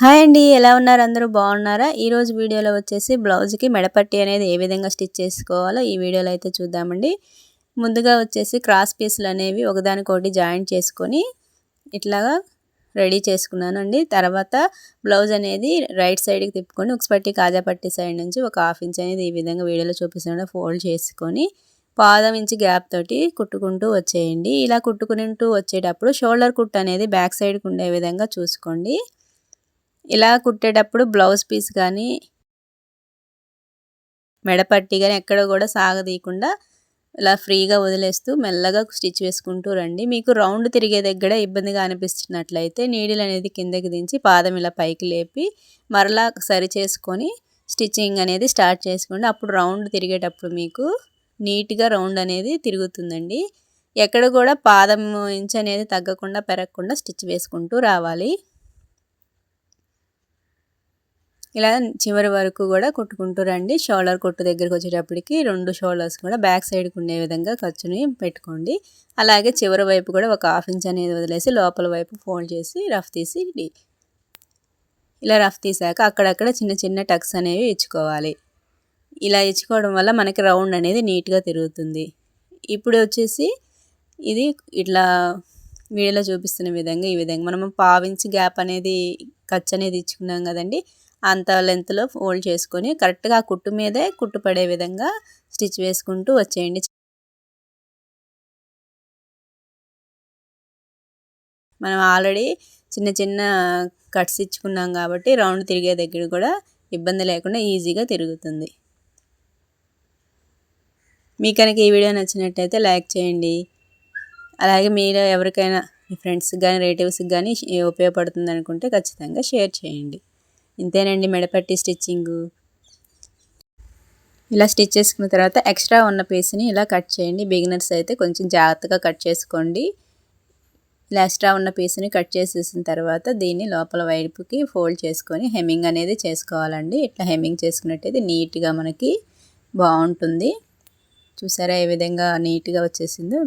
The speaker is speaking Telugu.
హాయ్ అండి, ఎలా ఉన్నారు? అందరూ బాగున్నారా? ఈరోజు వీడియోలో వచ్చేసి బ్లౌజ్కి మెడపట్టి అనేది ఏ విధంగా స్టిచ్ చేసుకోవాలో ఈ వీడియోలో అయితే చూద్దామండి. ముందుగా వచ్చేసి క్రాస్ పీసులు అనేవి ఒకదానికొకటి జాయింట్ చేసుకొని ఇట్లాగా రెడీ చేసుకున్నానండి. తర్వాత బ్లౌజ్ అనేది రైట్ సైడ్కి తిప్పుకొని ఉక్స్ పట్టి కాజా పట్టి సైడ్ నుంచి ఒక హాఫ్ ఇంచ్ అనేది ఈ విధంగా వీడియోలో చూపిస్తున్న ఫోల్డ్ చేసుకొని పాదం ఇంచ్ గ్యాప్ తోటి కుట్టుకుంటూ వచ్చేయండి. ఇలా కుట్టుకుంటూ వచ్చేటప్పుడు షోల్డర్ కుట్ అనేది బ్యాక్ సైడ్కి ఉండే విధంగా చూసుకోండి. ఇలా కుట్టేటప్పుడు బ్లౌజ్ పీస్ కానీ మెడపట్టి కానీ ఎక్కడ కూడా సాగదీయకుండా ఇలా ఫ్రీగా వదిలేస్తూ మెల్లగా స్టిచ్ వేసుకుంటూ రండి. మీకు రౌండ్ తిరిగే దగ్గర ఇబ్బందిగా అనిపిస్తున్నట్లయితే నీడిల్ అనేది కిందకి దించి పాదం ఇలా పైకి లేపి మరలా సరి చేసుకొని స్టిచ్చింగ్ అనేది స్టార్ట్ చేసుకోండి. అప్పుడు రౌండ్ తిరిగేటప్పుడు మీకు నీట్గా రౌండ్ అనేది తిరుగుతుందండి. ఎక్కడ కూడా పాదం ఇంచ్ అనేది తగ్గకుండా పెరగకుండా స్టిచ్ వేసుకుంటూ రావాలి. ఇలా చివరి వరకు కూడా కుట్టుకుంటూ రండి. షోల్డర్ కుట్టు దగ్గరికి వచ్చేటప్పటికి 2 షోల్డర్స్ కూడా బ్యాక్ సైడ్కి ఉండే విధంగా ఖర్చుని పెట్టుకోండి. అలాగే చివరి వైపు కూడా ఒక హాఫ్ ఇంచ్ అనేది వదిలేసి లోపల వైపు ఫోల్డ్ చేసి రఫ్ తీసి ఇలా రఫ్ తీసాక అక్కడక్కడ చిన్న చిన్న టక్స్ అనేవి ఇచ్చుకోవాలి. ఇలా ఇచ్చుకోవడం వల్ల మనకి రౌండ్ అనేది నీట్గా తిరుగుతుంది. ఇప్పుడు వచ్చేసి ఇది ఇట్లా వీడియోలో చూపిస్తున్న విధంగా ఈ విధంగా మనము పావించి గ్యాప్ అనేది ఖర్చు అనేది ఇచ్చుకున్నాం కదండి. అంత లెంత్లో ఫోల్డ్ చేసుకొని కరెక్ట్గా ఆ కుట్టు మీదే కుట్టు పడే విధంగా స్టిచ్ వేసుకుంటూ వచ్చేయండి. మనం ఆల్రెడీ చిన్న చిన్న కట్స్ ఇచ్చుకున్నాం కాబట్టి రౌండ్ తిరిగే దగ్గర కూడా ఇబ్బంది లేకుండా ఈజీగా తిరుగుతుంది. మీకు కనుక ఈ వీడియో నచ్చినట్టయితే లైక్ చేయండి. అలాగే మీరు ఎవరికైనా మీ ఫ్రెండ్స్కి కానీ రిలేటివ్స్కి కానీ ఉపయోగపడుతుంది అనుకుంటే ఖచ్చితంగా షేర్ చేయండి. ఇంతేనండి మెడపట్టి స్టిచ్చింగు. ఇలా స్టిచ్ చేసుకున్న తర్వాత ఎక్స్ట్రా ఉన్న పీస్ని ఇలా కట్ చేయండి. బిగినర్స్ అయితే కొంచెం జాగ్రత్తగా కట్ చేసుకోండి. ఇలా ఎక్స్ట్రా ఉన్న పీస్ని కట్ చేసేసిన తర్వాత దీన్ని లోపల వైపుకి ఫోల్డ్ చేసుకొని హెమ్మింగ్ అనేది చేసుకోవాలండి. ఇట్లా హెమ్మింగ్ చేసుకున్నట్టయితే నీట్గా మనకి బాగుంటుంది. చూసారా ఏ విధంగా నీట్గా వచ్చేసిందో.